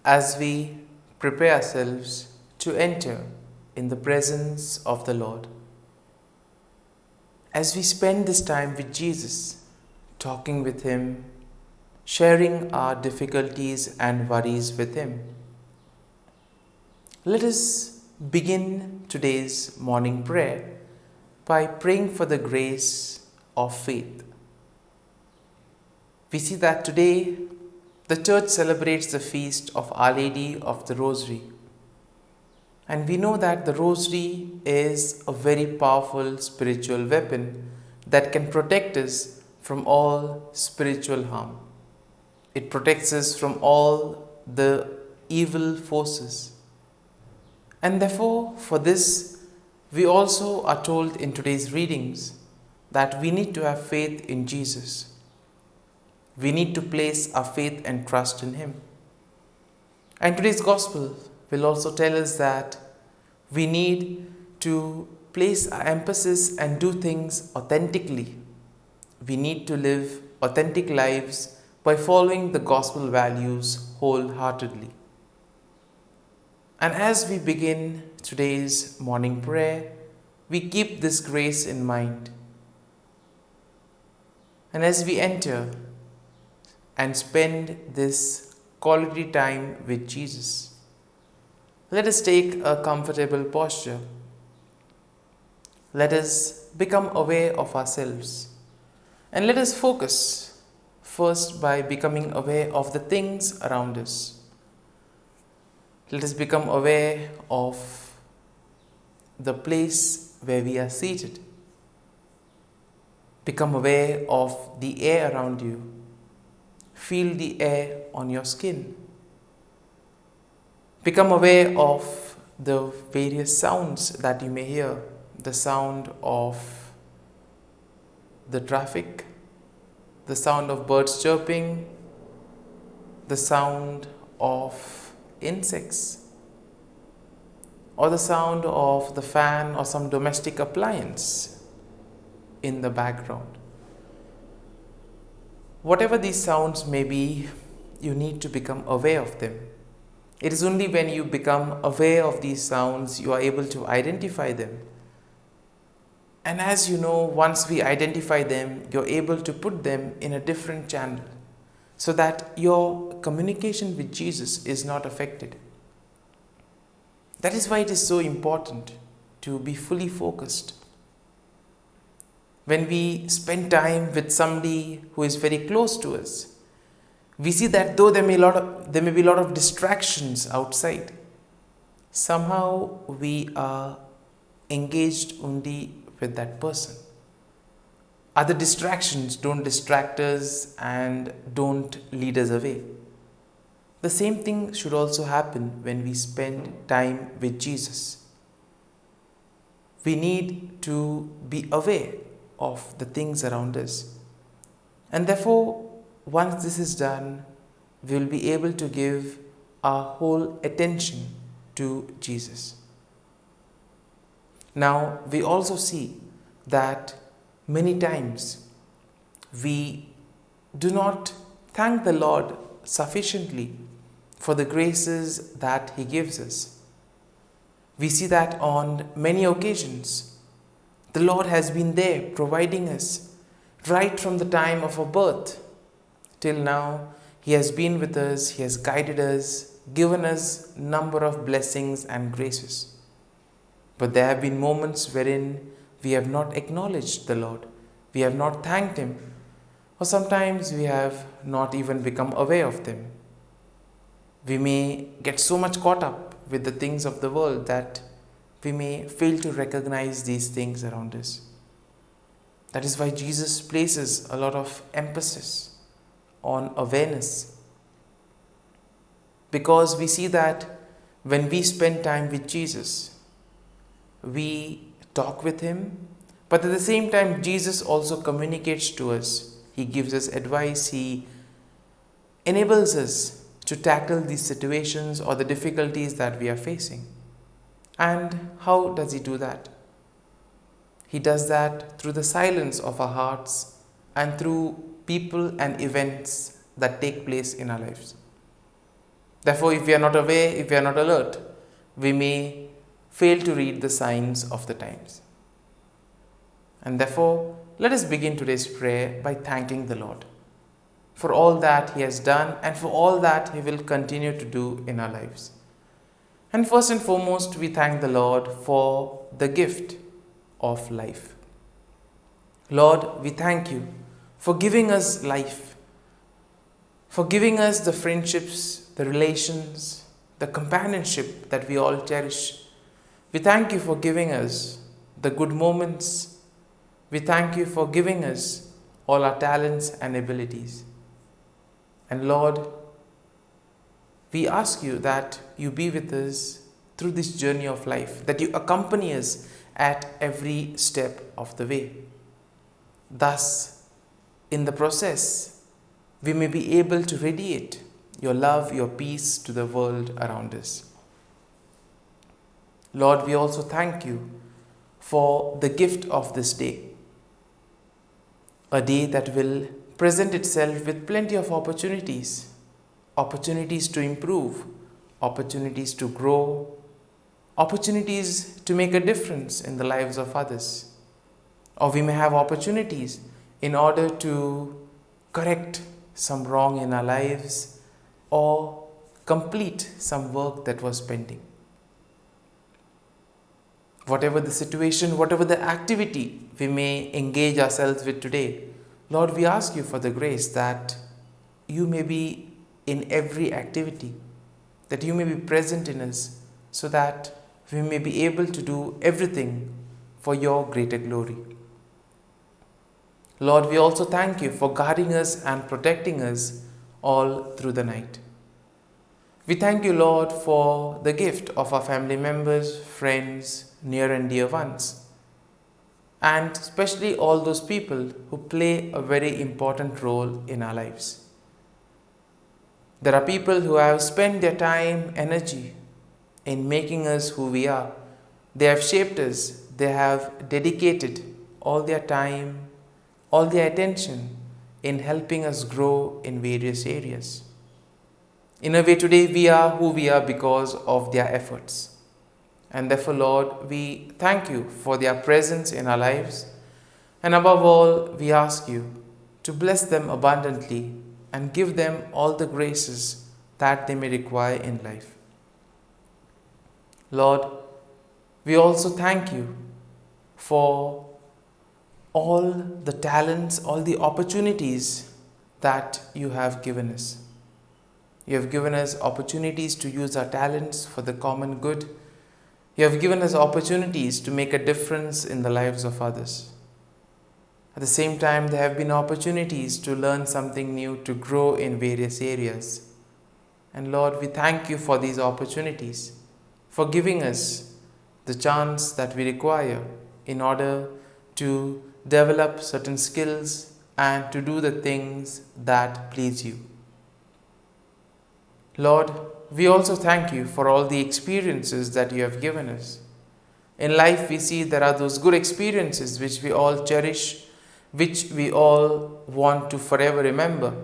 as we prepare ourselves to enter in the presence of the Lord. As we spend this time with Jesus, talking with Him, sharing our difficulties and worries with Him, let us begin today's morning prayer by praying for the grace of faith. We see that today the church celebrates the feast of Our Lady of the Rosary. And we know that the Rosary is a very powerful spiritual weapon that can protect us from all spiritual harm. It protects us from all the evil forces. And therefore, for this, we also are told in today's readings that we need to have faith in Jesus. We need to place our faith and trust in Him. And today's Gospel will also tell us that we need to place our emphasis and do things authentically. We need to live authentic lives by following the Gospel values wholeheartedly. And as we begin today's morning prayer, we keep this grace in mind. And as we enter and spend this quality time with Jesus, let us take a comfortable posture. Let us become aware of ourselves. And let us focus first by becoming aware of the things around us. Let us become aware of the place where we are seated. Become aware of the air around you. Feel the air on your skin. Become aware of the various sounds that you may hear. The sound of the traffic, the sound of birds chirping, the sound of insects, or the sound of the fan or some domestic appliance in the background. Whatever these sounds may be, you need to become aware of them. It is only when you become aware of these sounds you are able to identify them. And as you know, once we identify them, you're able to put them in a different channel so that your communication with Jesus is not affected. That is why it is so important to be fully focused. When we spend time with somebody who is very close to us, we see that though there may be a lot of distractions outside, somehow we are engaged only with that person. Other distractions don't distract us and don't lead us away. The same thing should also happen when we spend time with Jesus. We need to be aware of the things around us. And therefore, once this is done, we will be able to give our whole attention to Jesus. Now, we also see that many times we do not thank the Lord sufficiently for the graces that He gives us. We see that on many occasions, the Lord has been there providing us right from the time of our birth till now. He has been with us, He has guided us, given us number of blessings and graces. But there have been moments wherein we have not acknowledged the Lord, we have not thanked Him, or sometimes we have not even become aware of them. We may get so much caught up with the things of the world that we may fail to recognize these things around us. That is why Jesus places a lot of emphasis on awareness. Because we see that when we spend time with Jesus, we talk with Him, but at the same time, Jesus also communicates to us. He gives us advice. He enables us to tackle these situations or the difficulties that we are facing. And how does He do that? He does that through the silence of our hearts and through people and events that take place in our lives. Therefore, if we are not aware, if we are not alert, we may fail to read the signs of the times. And therefore, let us begin today's prayer by thanking the Lord for all that He has done and for all that He will continue to do in our lives. And first and foremost, we thank the Lord for the gift of life. Lord, we thank You for giving us life, for giving us the friendships, the relations, the companionship that we all cherish. We thank You for giving us the good moments. We thank You for giving us all our talents and abilities. And Lord, we ask You that You be with us through this journey of life, that You accompany us at every step of the way. Thus, in the process, we may be able to radiate Your love, Your peace to the world around us. Lord, we also thank You for the gift of this day, a day that will present itself with plenty of opportunities to improve, opportunities to grow, opportunities to make a difference in the lives of others. Or we may have opportunities in order to correct some wrong in our lives or complete some work that was pending. Whatever the situation, whatever the activity we may engage ourselves with today, Lord, we ask You for the grace that You may be in every activity, that You may be present in us, so that we may be able to do everything for Your greater glory. Lord, we also thank You for guarding us and protecting us all through the night. We thank You, Lord, for the gift of our family members, friends, near and dear ones, and especially all those people who play a very important role in our lives. There are people who have spent their time, energy in making us who we are. They have shaped us. They have dedicated all their time, all their attention in helping us grow in various areas. In a way, today we are who we are because of their efforts. And therefore, Lord, we thank You for their presence in our lives. And above all, we ask You to bless them abundantly and give them all the graces that they may require in life. Lord, we also thank You for all the talents, all the opportunities that You have given us. You have given us opportunities to use our talents for the common good. You have given us opportunities to make a difference in the lives of others. At the same time, there have been opportunities to learn something new, to grow in various areas. And Lord, we thank You for these opportunities, for giving us the chance that we require in order to develop certain skills and to do the things that please You. Lord, we also thank You for all the experiences that You have given us. In life, we see there are those good experiences which we all cherish, which we all want to forever remember,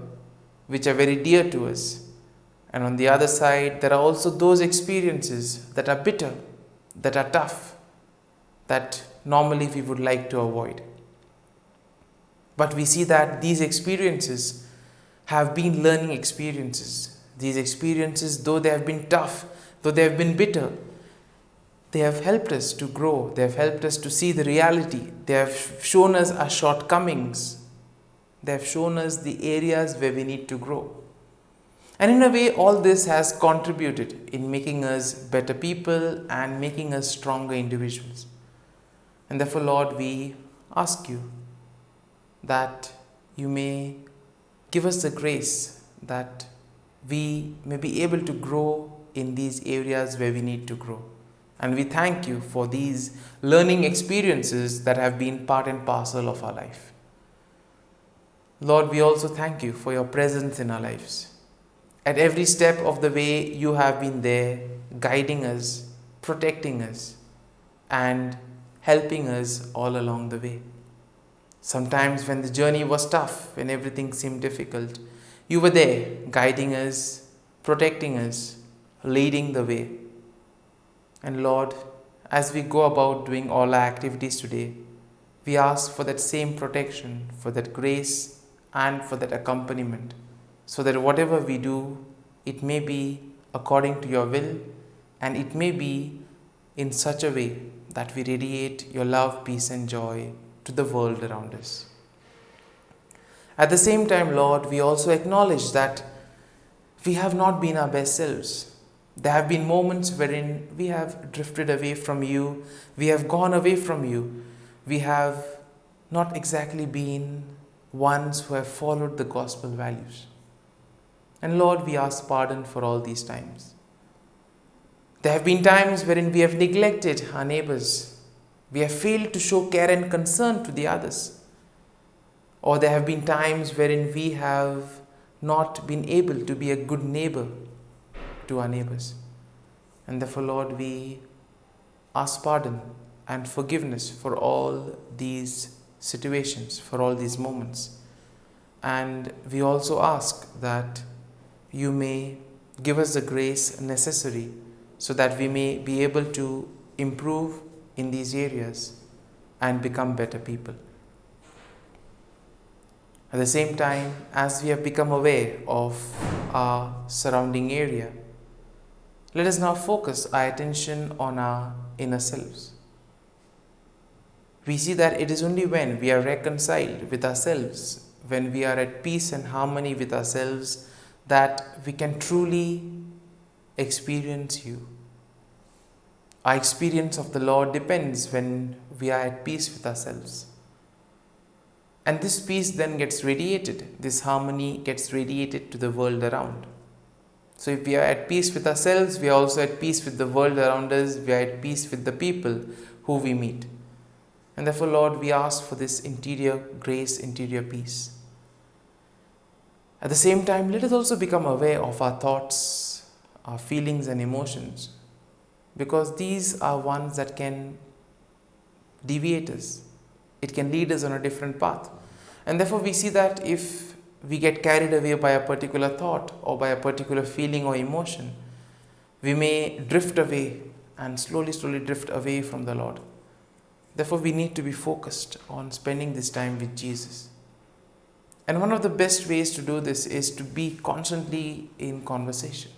which are very dear to us. And on the other side, there are also those experiences that are bitter, that are tough, that normally we would like to avoid. But we see that these experiences have been learning experiences. These experiences, though they have been tough, though they have been bitter, they have helped us to grow. They have helped us to see the reality. They have shown us our shortcomings. They have shown us the areas where we need to grow. And in a way, all this has contributed in making us better people and making us stronger individuals. And therefore, Lord, we ask You that You may give us the grace that we may be able to grow in these areas where we need to grow. And we thank You for these learning experiences that have been part and parcel of our life. Lord, we also thank You for Your presence in our lives. At every step of the way, You have been there, guiding us, protecting us, and helping us all along the way. Sometimes when the journey was tough, when everything seemed difficult, You were there, guiding us, protecting us, leading the way. And Lord, as we go about doing all our activities today, we ask for that same protection, for that grace, and for that accompaniment, so that whatever we do, it may be according to your will, and it may be in such a way that we radiate your love, peace, and joy to the world around us. At the same time, Lord, we also acknowledge that we have not been our best selves. There have been moments wherein we have drifted away from you, we have gone away from you, we have not exactly been ones who have followed the gospel values. And Lord, we ask pardon for all these times. There have been times wherein we have neglected our neighbors. We have failed to show care and concern to the others. Or there have been times wherein we have not been able to be a good neighbor to our neighbors. And therefore, Lord, we ask pardon and forgiveness for all these situations, for all these moments. And we also ask that you may give us the grace necessary so that we may be able to improve in these areas and become better people. At the same time, as we have become aware of our surrounding area, let us now focus our attention on our inner selves. We see that it is only when we are reconciled with ourselves, when we are at peace and harmony with ourselves, that we can truly experience you. Our experience of the Lord depends when we are at peace with ourselves. And this peace then gets radiated, this harmony gets radiated to the world around. So if we are at peace with ourselves, we are also at peace with the world around us, we are at peace with the people who we meet. And therefore, Lord, we ask for this interior grace, interior peace. At the same time, let us also become aware of our thoughts, our feelings and emotions, because these are ones that can deviate us. It can lead us on a different path. And therefore, we see that if we get carried away by a particular thought or by a particular feeling or emotion, we may drift away and slowly drift away from the Lord. Therefore, we need to be focused on spending this time with Jesus. And one of the best ways to do this is to be constantly in conversation.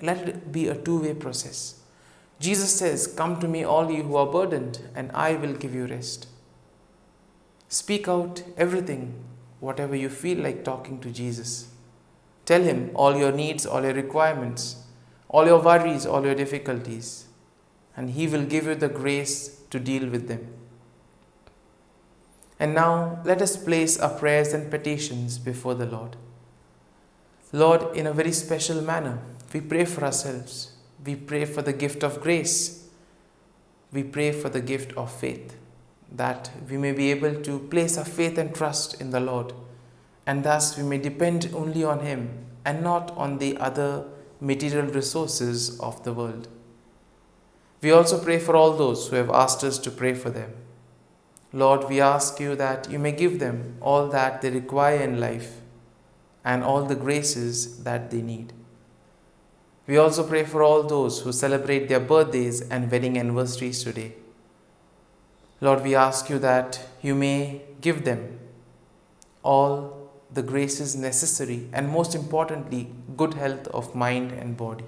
Let it be a two-way process. Jesus says, "Come to me, all you who are burdened, and I will give you rest." Speak out everything, whatever you feel like talking to Jesus. Tell him all your needs, all your requirements, all your worries, all your difficulties, and he will give you the grace to deal with them. And now let us place our prayers and petitions before the Lord. Lord, in a very special manner, we pray for ourselves. We pray for the gift of grace. We pray for the gift of faith, that we may be able to place our faith and trust in the Lord, and thus we may depend only on him and not on the other material resources of the world. We also pray for all those who have asked us to pray for them. Lord, we ask you that you may give them all that they require in life and all the graces that they need. We also pray for all those who celebrate their birthdays and wedding anniversaries today. Lord, we ask you that you may give them all the graces necessary and, most importantly, good health of mind and body.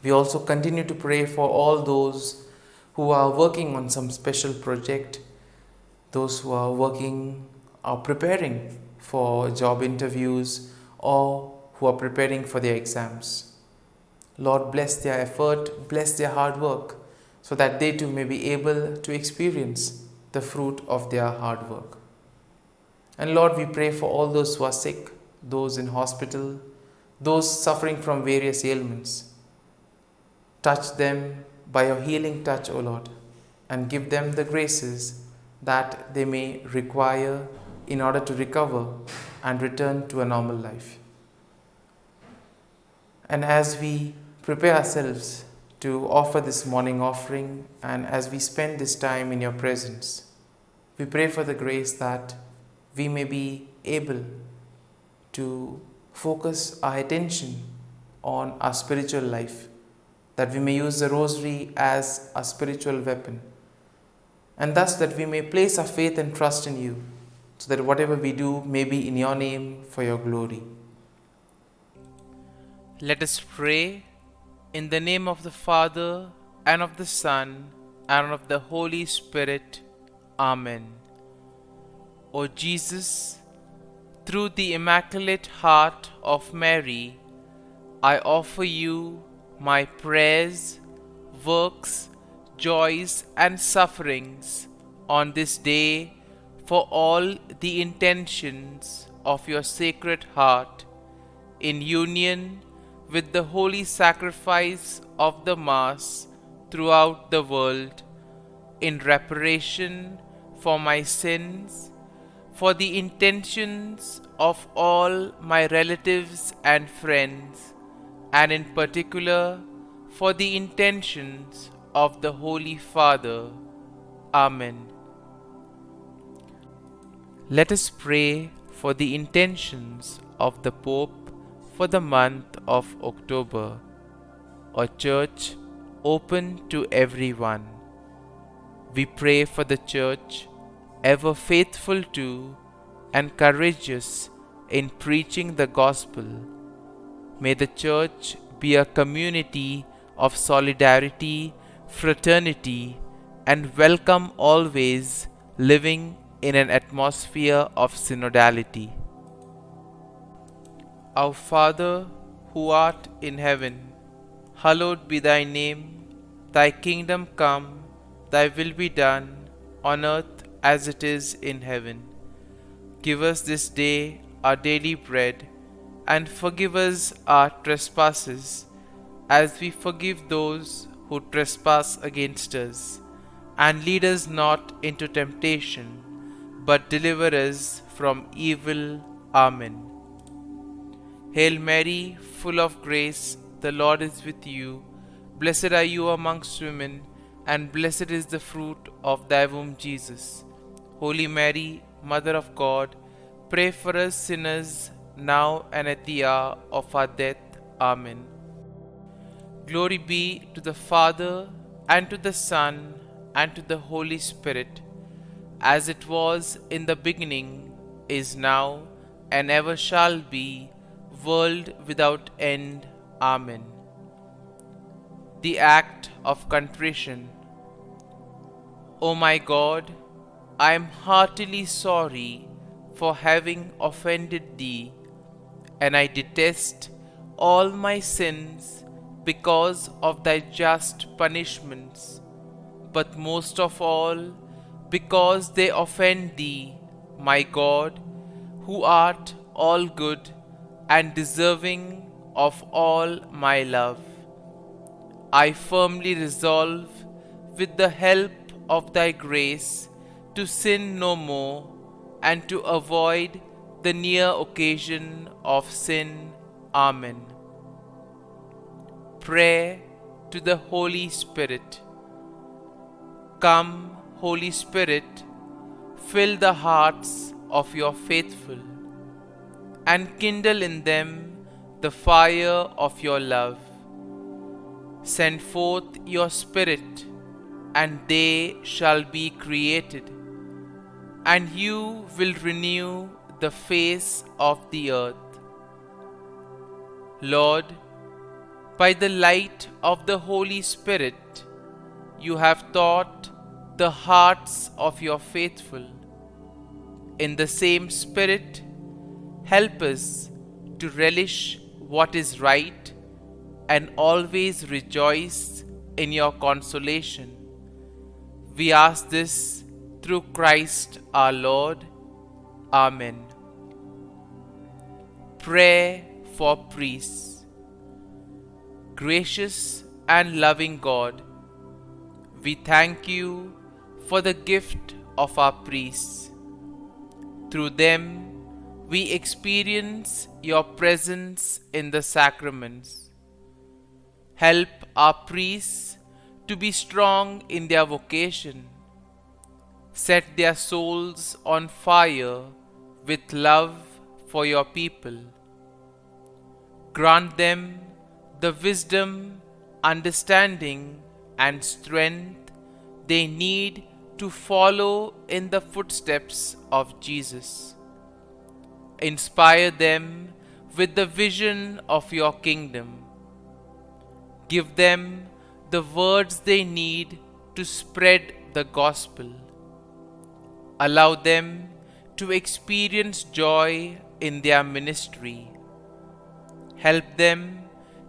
We also continue to pray for all those who are working on some special project, those who are preparing for job interviews or who are preparing for their exams. Lord, bless their effort, bless their hard work, so that they too may be able to experience the fruit of their hard work. And Lord, we pray for all those who are sick, those in hospital, those suffering from various ailments. Touch them by your healing touch, O Lord, and give them the graces that they may require in order to recover and return to a normal life. And as we prepare ourselves to offer this morning offering, and as we spend this time in your presence, we pray for the grace that we may be able to focus our attention on our spiritual life, that we may use the rosary as a spiritual weapon, and thus that we may place our faith and trust in you, so that whatever we do may be in your name for your glory. Let us pray in the name of the Father, and of the Son, and of the Holy Spirit. Amen. O Jesus, through the Immaculate Heart of Mary, I offer you my prayers, works, joys, and sufferings on this day for all the intentions of your Sacred Heart, in union with the holy sacrifice of the Mass throughout the world, in reparation for my sins, for the intentions of all my relatives and friends, and in particular for the intentions of the Holy Father. Amen. Let us pray for the intentions of the Pope for the month of October, a church open to everyone. We pray for the church, ever faithful to and courageous in preaching the gospel. May the church be a community of solidarity, fraternity, and welcome always, living in an atmosphere of synodality. Our Father, who art in heaven, hallowed be thy name. Thy kingdom come, thy will be done, on earth as it is in heaven. Give us this day our daily bread, and forgive us our trespasses, as we forgive those who trespass against us. And lead us not into temptation, but deliver us from evil. Amen. Hail Mary, full of grace, the Lord is with you. Blessed are you amongst women, and blessed is the fruit of thy womb, Jesus. Holy Mary, Mother of God, pray for us sinners, now and at the hour of our death. Amen. Glory be to the Father, and to the Son, and to the Holy Spirit, as it was in the beginning, is now, and ever shall be, world without end. Amen. The act of contrition. O my God, I am heartily sorry for having offended thee, and I detest all my sins because of thy just punishments, but most of all because they offend thee, my God, who art all good and deserving of all my love. I firmly resolve, with the help of thy grace, to sin no more, and to avoid the near occasion of sin. Amen. Prayer to the Holy Spirit. Come, Holy Spirit, fill the hearts of your faithful, and kindle in them the fire of your love. Send forth your Spirit, and they shall be created, and you will renew the face of the earth. Lord, by the light of the Holy Spirit, you have taught the hearts of your faithful. In the same Spirit, help us to relish what is right and always rejoice in your consolation. We ask this through Christ our Lord. Amen. Prayer for priests. Gracious and loving God, we thank you for the gift of our priests. Through them, we experience your presence in the sacraments. Help our priests to be strong in their vocation. Set their souls on fire with love for your people. Grant them the wisdom, understanding, and strength they need to follow in the footsteps of Jesus. Inspire them with the vision of your kingdom. Give them the words they need to spread the gospel. Allow them to experience joy in their ministry. Help them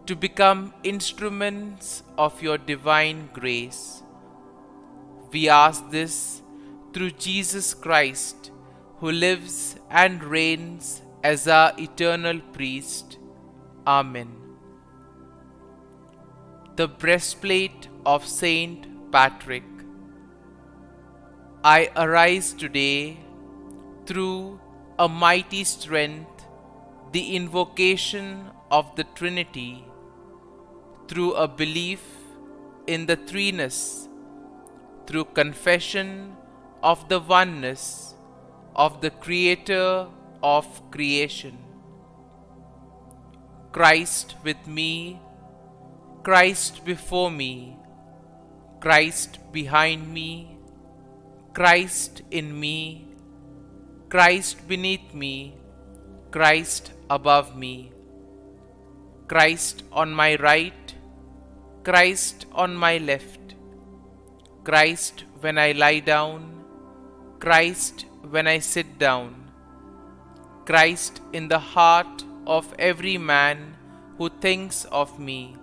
to become instruments of your divine grace. We ask this through Jesus Christ, who lives and reigns as our eternal priest. Amen. The breastplate of Saint Patrick. I arise today through a mighty strength, the invocation of the Trinity, through a belief in the threeness, through confession of the oneness of the Creator of creation. Christ with me, Christ before me, Christ behind me, Christ in me, Christ beneath me, Christ above me, Christ on my right, Christ on my left, Christ when I lie down, Christ when I sit down, Christ in the heart of every man who thinks of me,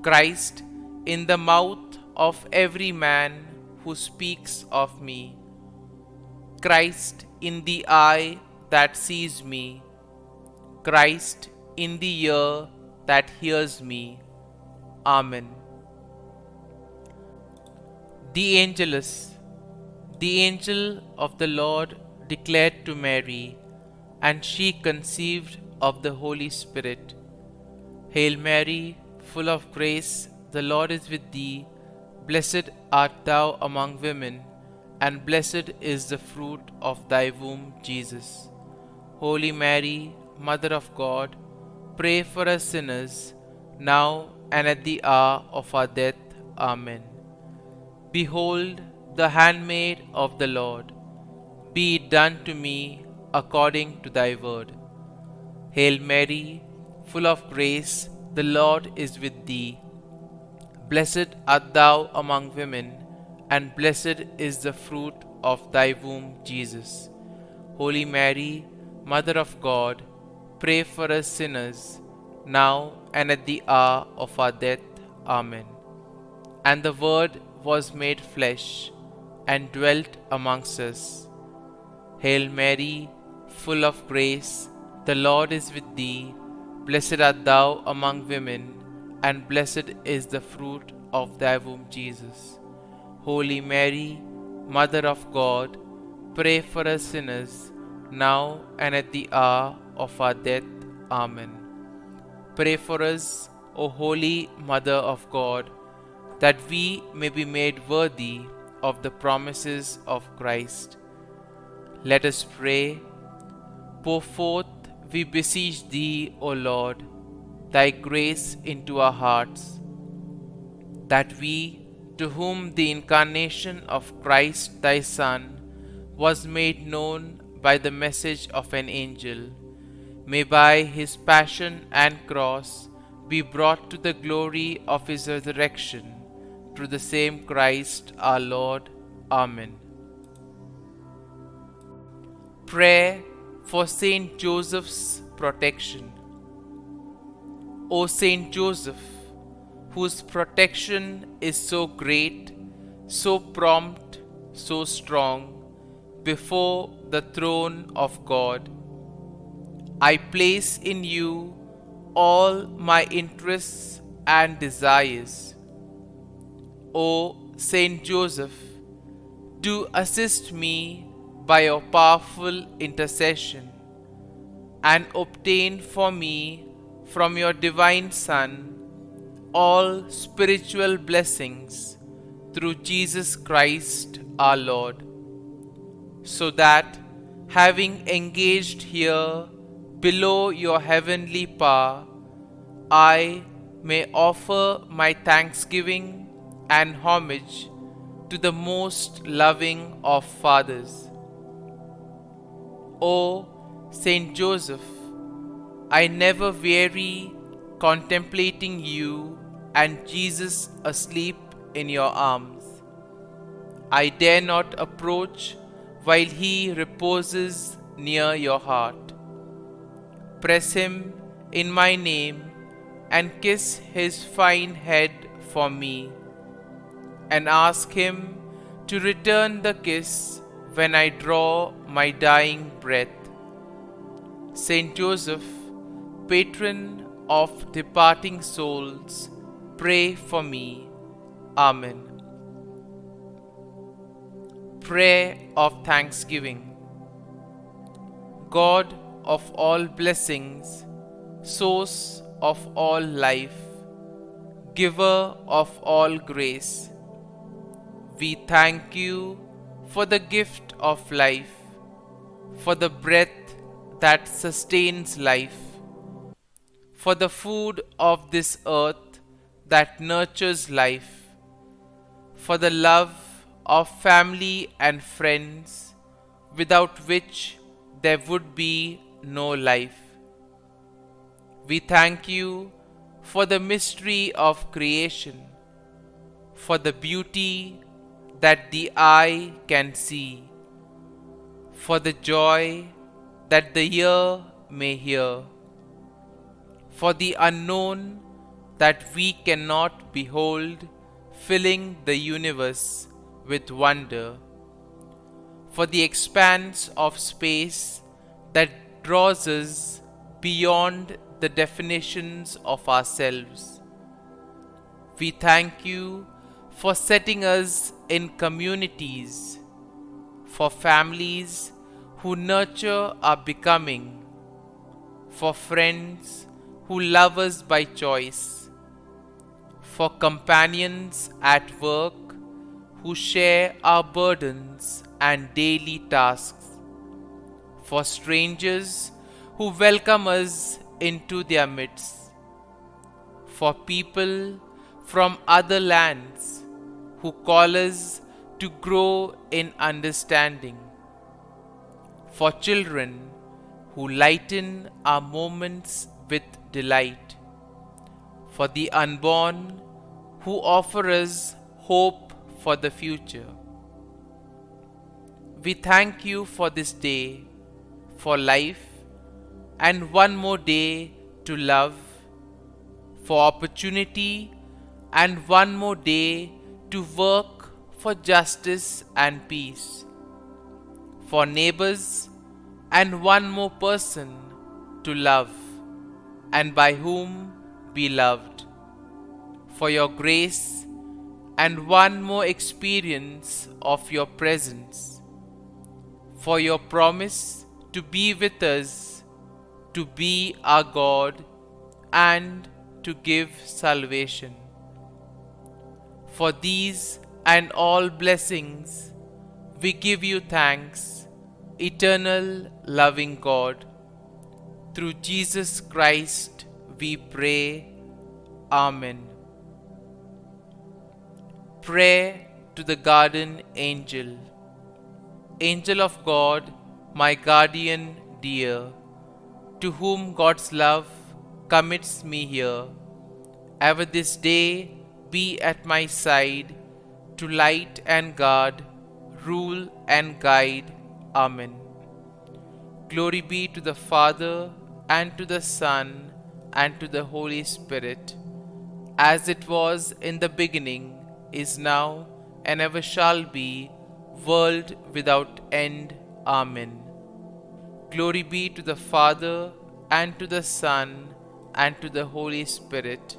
Christ in the mouth of every man who speaks of me, Christ in the eye that sees me, Christ in the ear that hears me. Amen. The Angelus. The angel of the Lord declared to Mary, and she conceived of the Holy Spirit. Hail Mary, full of grace, the Lord is with thee. Blessed art thou among women, and blessed is the fruit of thy womb, Jesus. Holy Mary, Mother of God, pray for us sinners, now and at the hour of our death. Amen. Behold, the handmaid of the Lord, be it done to me according to thy word. Hail Mary, full of grace, the Lord is with thee. Blessed art thou among women, and blessed is the fruit of thy womb, Jesus. Holy Mary, Mother of God, pray for us sinners, now and at the hour of our death. Amen. And the Word was made flesh, and dwelt amongst us. Hail Mary, full of grace, the Lord is with thee. Blessed art thou among women, and blessed is the fruit of thy womb, Jesus. Holy Mary, Mother of God, pray for us sinners, now and at the hour of our death. Amen. Pray for us, O Holy Mother of God, that we may be made worthy of the promises of Christ. Let us pray. Pour forth, we beseech thee, O Lord, thy grace into our hearts, that we, to whom the incarnation of Christ thy Son was made known by the message of an angel, may by his passion and cross be brought to the glory of his resurrection, through the same Christ our Lord. Amen. Prayer for Saint Joseph's protection. O Saint Joseph, whose protection is so great, so prompt, so strong, before the throne of God, I place in you all my interests and desires. O Saint Joseph, do assist me by your powerful intercession, and obtain for me from your divine Son all spiritual blessings through Jesus Christ our Lord, so that, having engaged here below your heavenly power, I may offer my thanksgiving and homage to the most loving of fathers. O Saint Joseph, I never weary contemplating you and Jesus asleep in your arms. I dare not approach while he reposes near your heart. Press him in my name and kiss his fine head for me, and ask him to return the kiss when I draw my dying breath. Saint Joseph, patron of departing souls, pray for me. Amen. Prayer of Thanksgiving. God of all blessings, source of all life, giver of all grace, we thank you for the gift of life, for the breath that sustains life, for the food of this earth that nurtures life, for the love of family and friends, without which there would be no life. We thank you for the mystery of creation, for the beauty that the eye can see, for the joy that the ear may hear, for the unknown that we cannot behold, filling the universe with wonder, for the expanse of space that draws us beyond the definitions of ourselves. We thank you for setting us in communities, for families who nurture our becoming, for friends who love us by choice, for companions at work who share our burdens and daily tasks, for strangers who welcome us into their midst, for people from other lands who call us to grow in understanding, for children who lighten our moments with delight, for the unborn who offer us hope for the future. We thank you for this day, for life, and one more day to love, for opportunity, and one more day to work for justice and peace, for neighbors, and one more person to love, and by whom be loved, for your grace, and one more experience of your presence, for your promise to be with us, to be our God, and to give salvation. For these and all blessings, we give you thanks, eternal loving God. Through Jesus Christ we pray. Amen. Prayer to the Guardian Angel. Angel of God, my guardian dear, to whom God's love commits me here, ever this day be at my side, to light and guard, rule and guide. Amen. Glory be to the Father, and to the Son, and to the Holy Spirit, as it was in the beginning, is now, and ever shall be, world without end. Amen. Glory be to the Father, and to the Son, and to the Holy Spirit,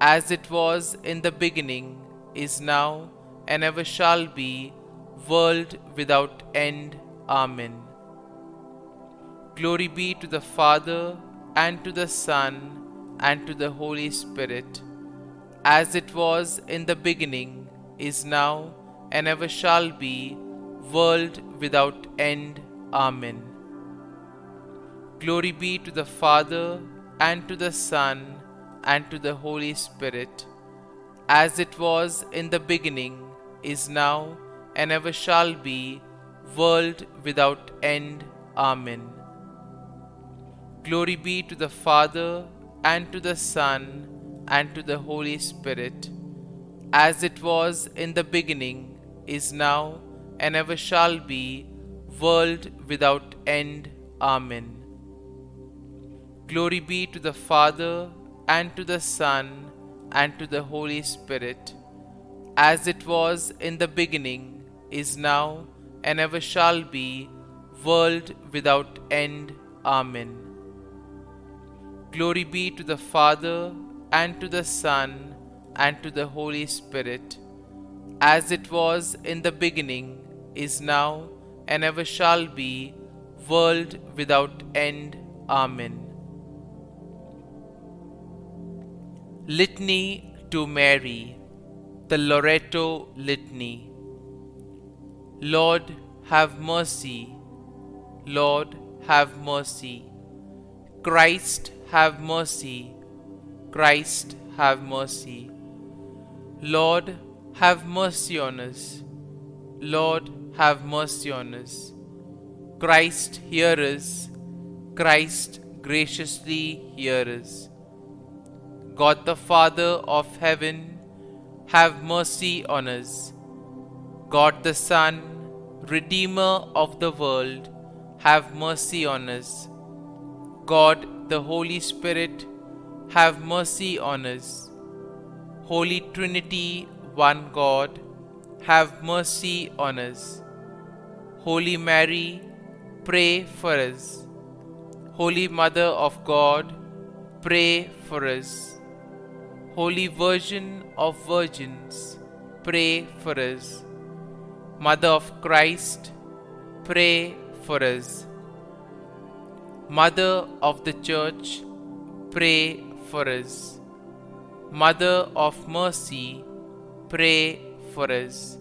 as it was in the beginning, is now, and ever shall be, world without end. Amen. Glory be to the Father, and to the Son, and to the Holy Spirit, as it was in the beginning, is now, and ever shall be, world without end. Amen. Glory be to the Father, and to the Son, and to the Holy Spirit, as it was in the beginning, is now, and ever shall be, world without end. Amen. Glory be to the Father, and to the Son, and to the Holy Spirit, as it was in the beginning, is now, and ever shall be, world without end. Amen. Glory be to the Father, and to the Son, and to the Holy Spirit, as it was in the beginning, is now, and ever shall be, world without end. Amen. Glory be to the Father, and to the Son, and to the Holy Spirit, as it was in the beginning, is now, and ever shall be, world without end. Amen. Litany to Mary, the LORETO Litany. Lord, have mercy. Lord, have mercy. Christ, have mercy. Christ, have mercy. Lord, have mercy on us. Lord, have mercy on us. Christ, hear us. Christ, graciously hear us. God the Father of heaven, have mercy on us. God the Son, Redeemer of the world, have mercy on us. God the Holy Spirit, have mercy on us. Holy Trinity, one God, have mercy on us. Holy Mary, pray for us. Holy Mother of God, pray for us. Holy Virgin of Virgins, pray for us. Mother of Christ, pray for us. Mother of the Church, pray for us. Mother of Mercy, pray for us.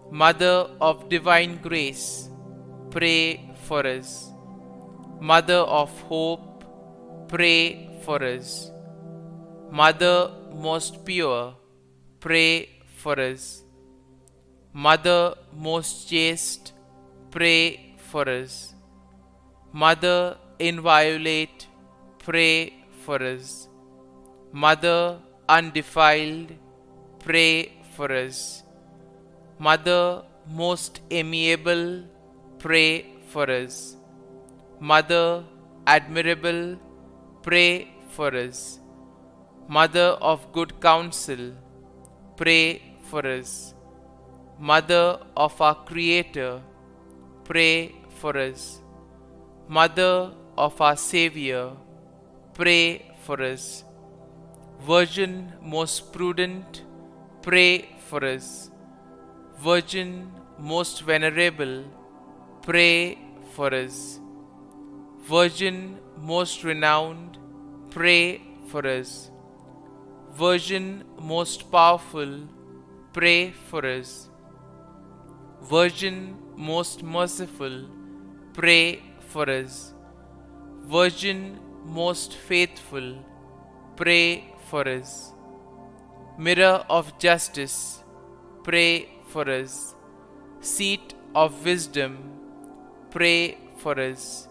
Mother of Divine Grace, pray for us. Mother of Hope, pray for us. Mother most pure, pray for us. Mother most chaste, pray for us. Mother inviolate, pray for us. Mother undefiled, pray for us. Mother most amiable, pray for us. Mother admirable, pray for us. Mother of good counsel, pray for us. Mother of our Creator, pray for us. Mother of our Savior, pray for us. Virgin most prudent, pray for us. Virgin most venerable, pray for us. Virgin most renowned, pray for us. Virgin most powerful, pray for us. Virgin most merciful, pray for us. Virgin most faithful, pray for us. Mirror of justice, pray for us. Seat of wisdom, pray for us.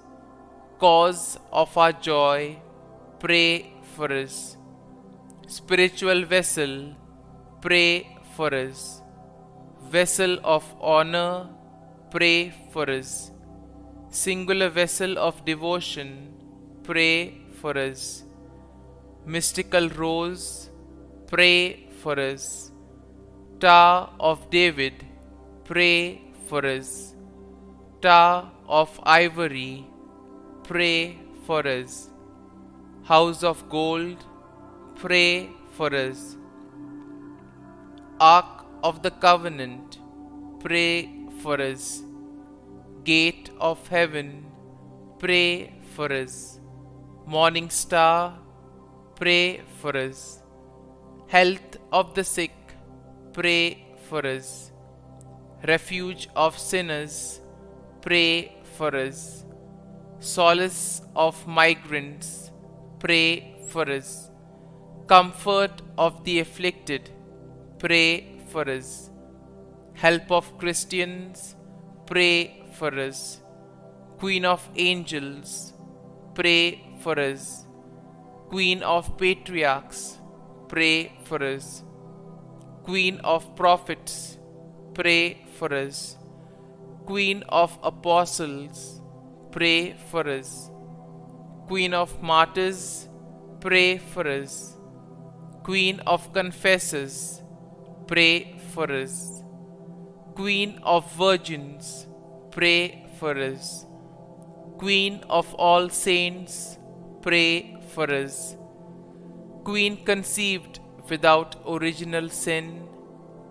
Cause of our joy, pray for us. Spiritual vessel, pray for us. Vessel of honor, pray for us. Singular vessel of devotion, pray for us. Mystical rose, pray for us. Tower of David, pray for us. Tower of ivory, pray for us. House of gold, pray for us. Ark of the covenant, pray for us. Gate of heaven, pray for us. Morning star, pray for us. Health of the sick, pray for us. Refuge of sinners, pray for us. Solace of migrants, pray for us. Comfort of the afflicted, pray for us. Help of Christians, pray for us. Queen of Angels, pray for us. Queen of Patriarchs, pray for us. Queen of Prophets, pray for us. Queen of Apostles, pray for us. Queen of Martyrs, pray for us. Queen of Confessors, pray for us. Queen of Virgins, pray for us. Queen of all saints, pray for us. Queen conceived without original sin,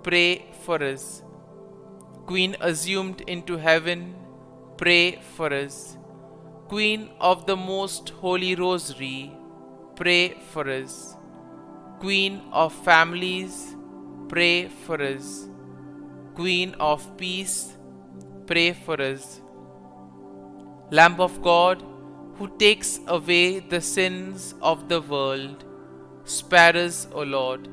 pray for us. Queen assumed into heaven, pray for us. Queen of the Most Holy Rosary, pray for us. Queen of Families, pray for us. Queen of Peace, pray for us. Lamb of God, who takes away the sins of the world, spare us, O Lord.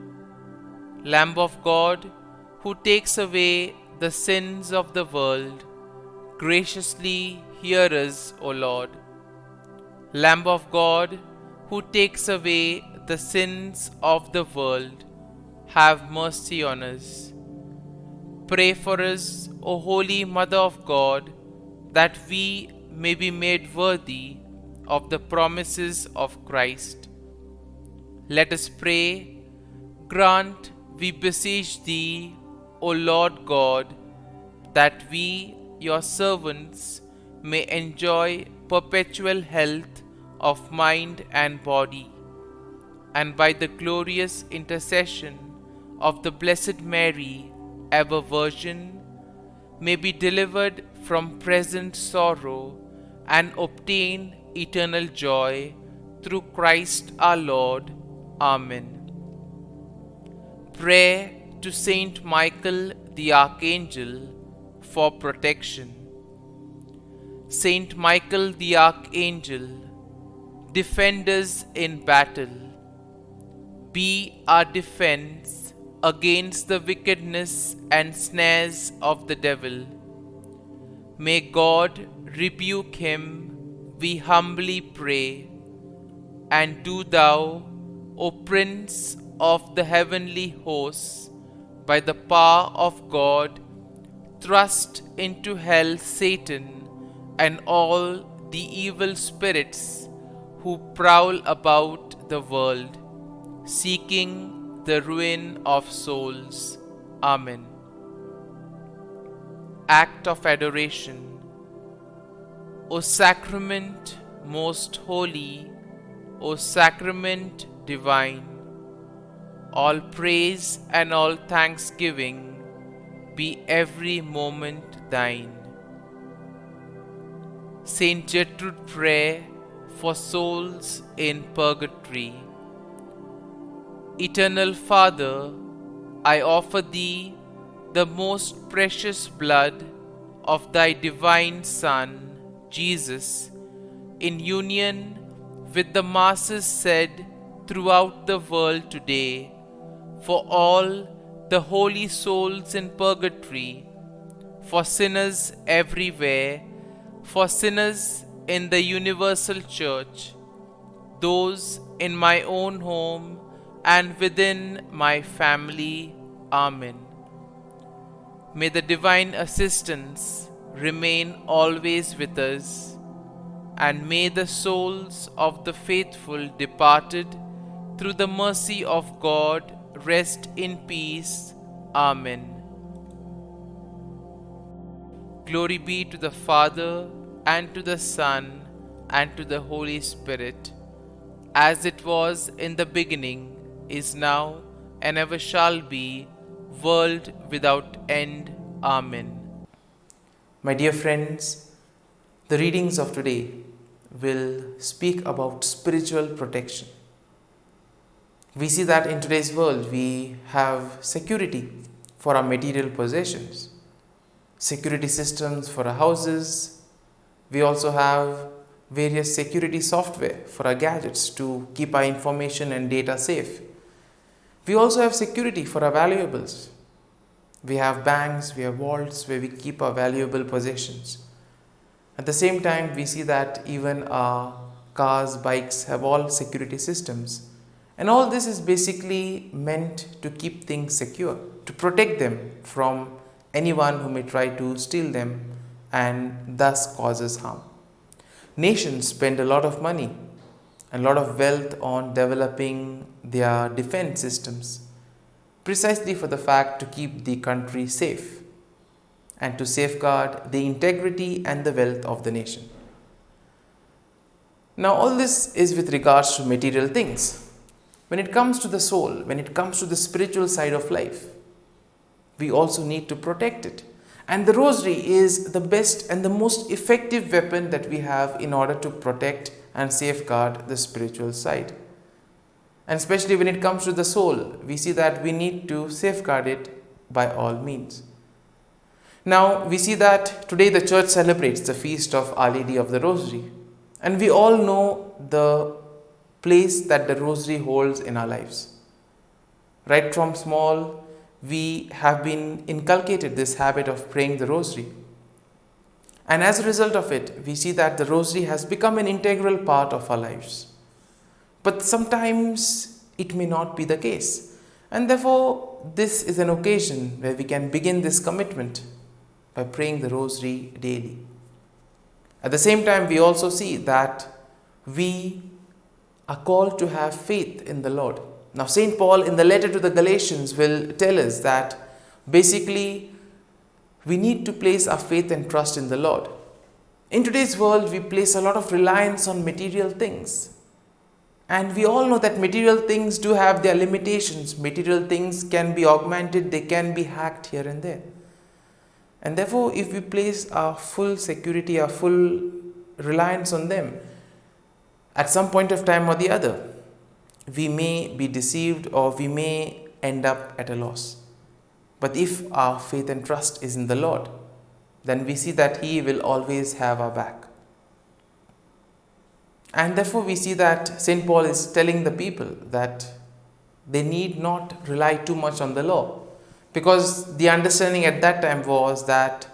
Lamb of God, who takes away the sins of the world, graciously hear us, O Lord. Lamb of God, who takes away the sins of the world, have mercy on us. Pray for us, O Holy Mother of God, that we may be made worthy of the promises of Christ. Let us pray. Grant, we beseech Thee, O Lord God, that we, Your servants, may enjoy perpetual health of mind and body, and by the glorious intercession of the Blessed Mary, ever Virgin, may be delivered from present sorrow and obtain eternal joy through Christ our Lord. Amen. Prayer to Saint Michael the Archangel for protection. Saint Michael the Archangel, defend us in battle. Be our defense against the wickedness and snares of the devil. May God rebuke him, we humbly pray. And do Thou, O Prince of the heavenly hosts, by the power of God, thrust into hell Satan and all the evil spirits who prowl about the world, seeking the ruin of souls. Amen. Act of Adoration. O Sacrament most holy, O Sacrament divine, all praise and all thanksgiving be every moment Thine. Saint Gertrude prayer for souls in purgatory. Eternal Father, I offer Thee the most precious blood of Thy divine Son, Jesus, in union with the masses said throughout the world today, for all the holy souls in purgatory, for sinners everywhere, for sinners in the universal church, those in my own home and within my family. Amen. May the divine assistance remain always with us, and may the souls of the faithful departed through the mercy of God rest in peace. Amen. Glory be to the Father, and to the Son, and to the Holy Spirit, as it was in the beginning, is now, and ever shall be, world without end. Amen. My dear friends, the readings of today will speak about spiritual protection. We see that in today's world we have security for our material possessions, security systems for our houses. We also have various security software for our gadgets to keep our information and data safe. We also have security for our valuables. We have banks, we have vaults where we keep our valuable possessions. At the same time, we see that even our cars, bikes have all security systems. And all this is basically meant to keep things secure, to protect them from anyone who may try to steal them and thus causes harm. Nations spend a lot of money and a lot of wealth on developing their defense systems, precisely for the fact to keep the country safe and to safeguard the integrity and the wealth of the nation. Now, all this is with regards to material things. When it comes to the soul, when it comes to the spiritual side of life, we also need to protect it. And the rosary is the best and the most effective weapon that we have in order to protect and safeguard the spiritual side. And especially when it comes to the soul, we see that we need to safeguard it by all means. Now, we see that today the church celebrates the feast of Our Lady of the Rosary. And we all know the place that the Rosary holds in our lives. Right from small, we have been inculcated this habit of praying the Rosary. And as a result of it, we see that the Rosary has become an integral part of our lives. But sometimes it may not be the case. And therefore, this is an occasion where we can begin this commitment by praying the Rosary daily. At the same time, we also see that we are called to have faith in the Lord. Now, St. Paul in the letter to the Galatians will tell us that basically we need to place our faith and trust in the Lord. In today's world, we place a lot of reliance on material things. And we all know that material things do have their limitations. Material things can be augmented, they can be hacked here and there. And therefore, if we place our full security, our full reliance on them, at some point of time or the other, we may be deceived or we may end up at a loss. But if our faith and trust is in the Lord, then we see that He will always have our back. And therefore we see that St. Paul is telling the people that they need not rely too much on the law, because the understanding at that time was that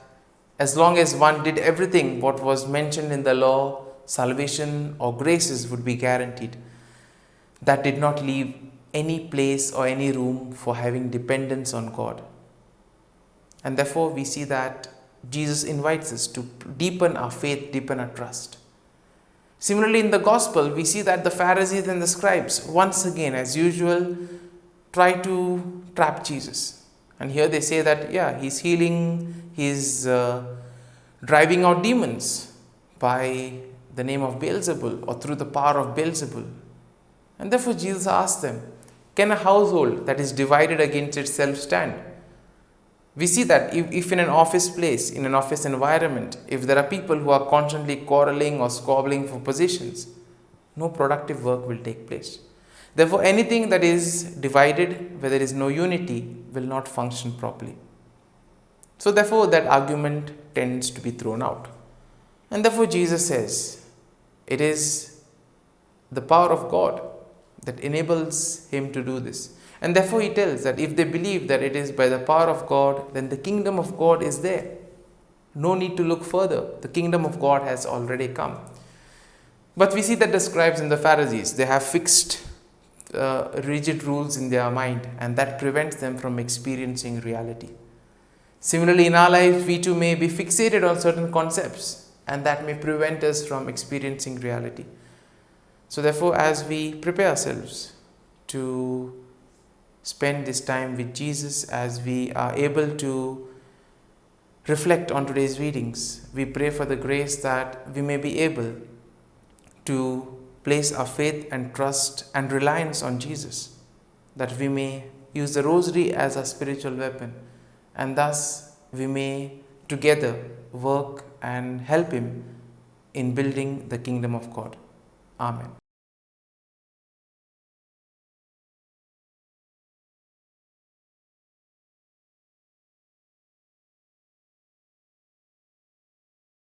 as long as one did everything what was mentioned in the law, salvation or graces would be guaranteed. That did not leave any place or any room for having dependence on God. And therefore we see that Jesus invites us to deepen our faith, deepen our trust. Similarly, in the Gospel, we see that the Pharisees and the scribes, once again, as usual, try to trap Jesus. And here they say that, He's healing, He's driving out demons by the name of Beelzebul or through the power of Beelzebul. And therefore Jesus asked them, can a household that is divided against itself stand? We see that if in an office place, in an office environment, if there are people who are constantly quarreling or squabbling for positions, no productive work will take place. Therefore, anything that is divided, where there is no unity, will not function properly. So therefore, that argument tends to be thrown out. And therefore, Jesus says, it is the power of God that enables him to do this. And therefore he tells that if they believe that it is by the power of God, then the kingdom of God is there. No need to look further. The kingdom of God has already come. But we see that the scribes and the Pharisees, they have fixed rigid rules in their mind, and that prevents them from experiencing reality. Similarly, in our lives, we too may be fixated on certain concepts, and that may prevent us from experiencing reality. So therefore, as we prepare ourselves to spend this time with Jesus, as we are able to reflect on today's readings, we pray for the grace that we may be able to place our faith and trust and reliance on Jesus, that we may use the rosary as a spiritual weapon, and thus we may together work and help Him in building the kingdom of God. Amen.